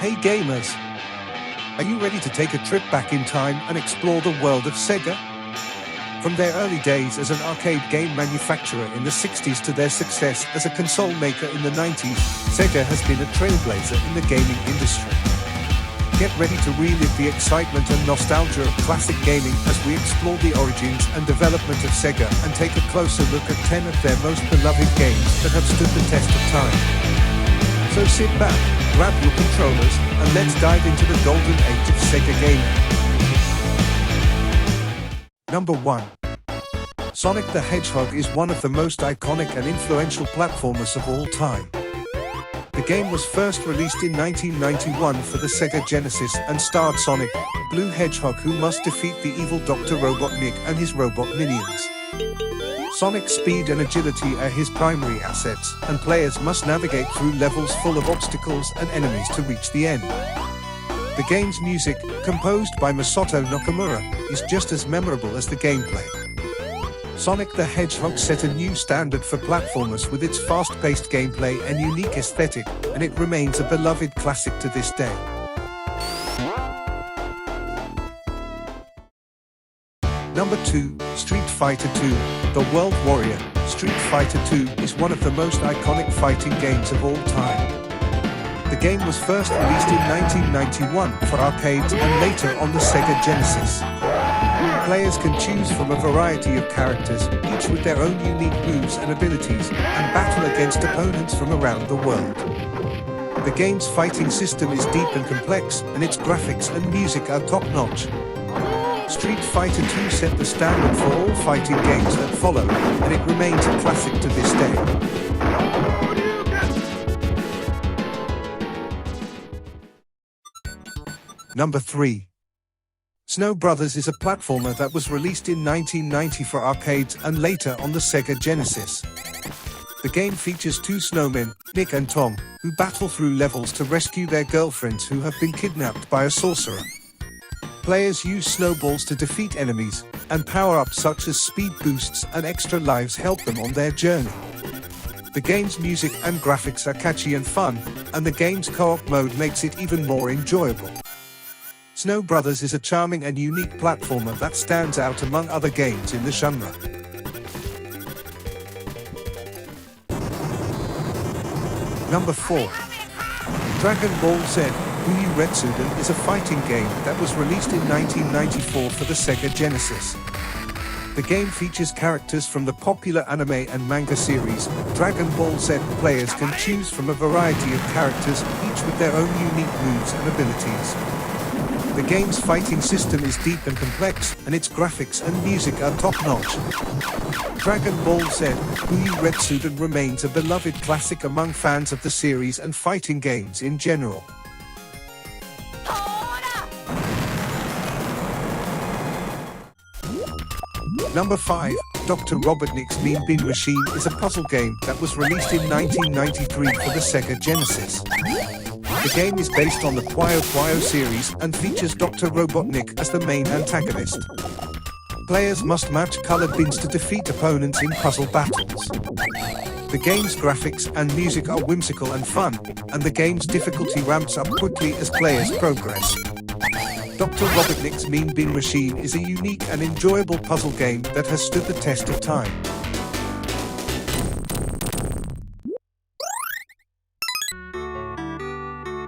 Hey gamers! Are you ready to take a trip back in time and explore the world of SEGA? From their early days as an arcade game manufacturer in the 60s to their success as a console maker in the 90s, SEGA has been a trailblazer in the gaming industry. Get ready to relive the excitement and nostalgia of classic gaming as we explore the origins and development of SEGA and take a closer look at 10 of their most beloved games that have stood the test of time. So sit back, grab your controllers, and let's dive into the golden age of SEGA gaming. Number 1. Sonic the Hedgehog is one of the most iconic and influential platformers of all time. The game was first released in 1991 for the SEGA Genesis and starred Sonic, Blue Hedgehog, who must defeat the evil Dr. Robotnik and his robot minions. Sonic's speed and agility are his primary assets, and players must navigate through levels full of obstacles and enemies to reach the end. The game's music, composed by Masato Nakamura, is just as memorable as the gameplay. Sonic the Hedgehog set a new standard for platformers with its fast-paced gameplay and unique aesthetic, and it remains a beloved classic to this day. Number 2. Street Fighter II, The World Warrior. Street Fighter II is one of the most iconic fighting games of all time. The game was first released in 1991 for arcades and later on the SEGA Genesis. Players can choose from a variety of characters, each with their own unique moves and abilities, and battle against opponents from around the world. The game's fighting system is deep and complex, and its graphics and music are top-notch. Street Fighter II set the standard for all fighting games that follow, and it remains a classic to this day. Number 3. Snow Brothers is a platformer that was released in 1990 for arcades and later on the SEGA Genesis. The game features two snowmen, Nick and Tom, who battle through levels to rescue their girlfriends who have been kidnapped by a sorcerer. Players use snowballs to defeat enemies, and power-ups such as speed boosts and extra lives help them on their journey. The game's music and graphics are catchy and fun, and the game's co-op mode makes it even more enjoyable. Snow Brothers is a charming and unique platformer that stands out among other games in the genre. Number 4. Dragon Ball Z, Buu Retsuden is a fighting game that was released in 1994 for the SEGA Genesis. The game features characters from the popular anime and manga series Dragon Ball Z. Players can choose from a variety of characters, each with their own unique moves and abilities. The game's fighting system is deep and complex, and its graphics and music are top-notch. Dragon Ball Z, Buu Retsuden remains a beloved classic among fans of the series and fighting games in general. Number 5. Dr. Robotnik's Mean Bean Machine is a puzzle game that was released in 1993 for the SEGA Genesis. The game is based on the Puyo Puyo series and features Dr. Robotnik as the main antagonist. Players must match colored bins to defeat opponents in puzzle battles. The game's graphics and music are whimsical and fun, and the game's difficulty ramps up quickly as players progress. Dr. Robotnik's Mean Bean Machine is a unique and enjoyable puzzle game that has stood the test of time.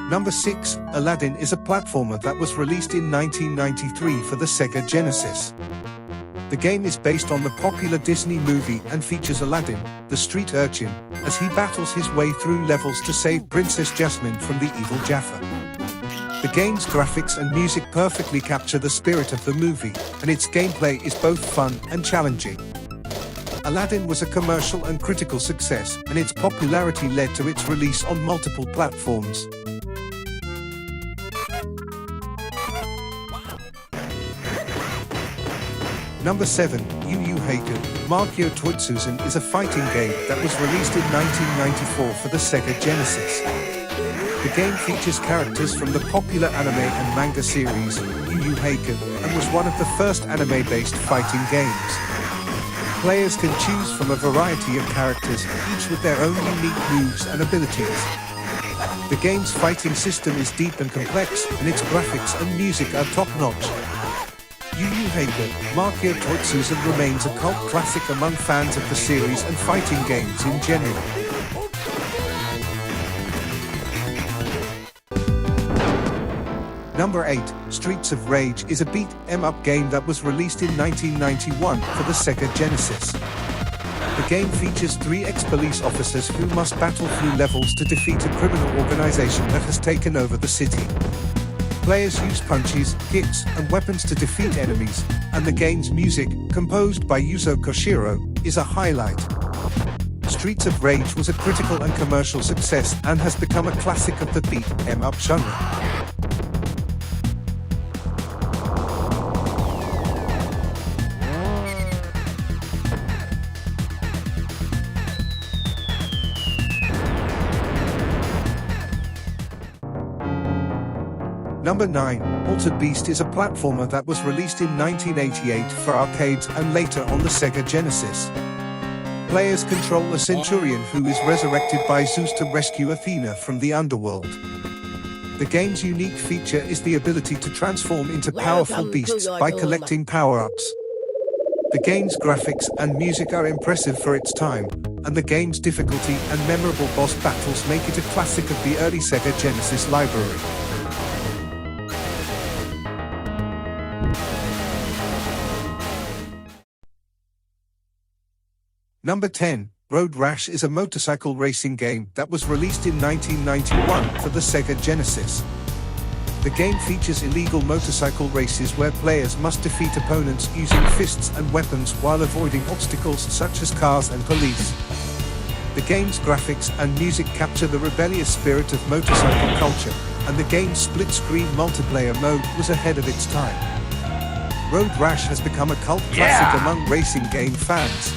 Number 6. Aladdin is a platformer that was released in 1993 for the SEGA Genesis. The game is based on the popular Disney movie and features Aladdin, the street urchin, as he battles his way through levels to save Princess Jasmine from the evil Jafar. The game's graphics and music perfectly capture the spirit of the movie, and its gameplay is both fun and challenging. Aladdin was a commercial and critical success, and its popularity led to its release on multiple platforms. Number 7. Yu Yu Hakusho, Makyo Toitsuzen is a fighting game that was released in 1994 for the SEGA Genesis. The game features characters from the popular anime and manga series Yu Yu Hakusho and was one of the first anime-based fighting games. Players can choose from a variety of characters, each with their own unique moves and abilities. The game's fighting system is deep and complex, and its graphics and music are top-notch. Yu Yu Hakusho, Makia Toitsuzen remains a cult classic among fans of the series and fighting games in general. Number 8, Streets of Rage is a beat-em-up game that was released in 1991 for the SEGA Genesis. The game features 3 ex-police officers who must battle through levels to defeat a criminal organization that has taken over the city. Players use punches, kicks, and weapons to defeat enemies, and the game's music, composed by Yuzo Koshiro, is a highlight. Streets of Rage was a critical and commercial success and has become a classic of the beat-em-up genre. Number 9, Altered Beast is a platformer that was released in 1988 for arcades and later on the SEGA Genesis. Players control a centurion who is resurrected by Zeus to rescue Athena from the underworld. The game's unique feature is the ability to transform into powerful beasts by collecting power-ups. The game's graphics and music are impressive for its time, and the game's difficulty and memorable boss battles make it a classic of the early SEGA Genesis library. Number 10, Road Rash is a motorcycle racing game that was released in 1991 for the SEGA Genesis. The game features illegal motorcycle races where players must defeat opponents using fists and weapons while avoiding obstacles such as cars and police. The game's graphics and music capture the rebellious spirit of motorcycle culture, and the game's split-screen multiplayer mode was ahead of its time. Road Rash has become a cult classic among racing game fans.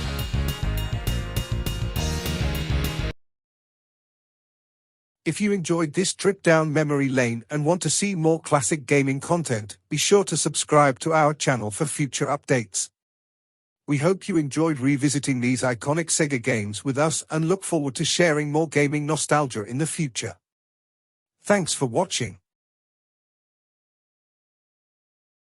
If you enjoyed this trip down memory lane and want to see more classic gaming content, be sure to subscribe to our channel for future updates. We hope you enjoyed revisiting these iconic SEGA games with us and look forward to sharing more gaming nostalgia in the future. Thanks for watching.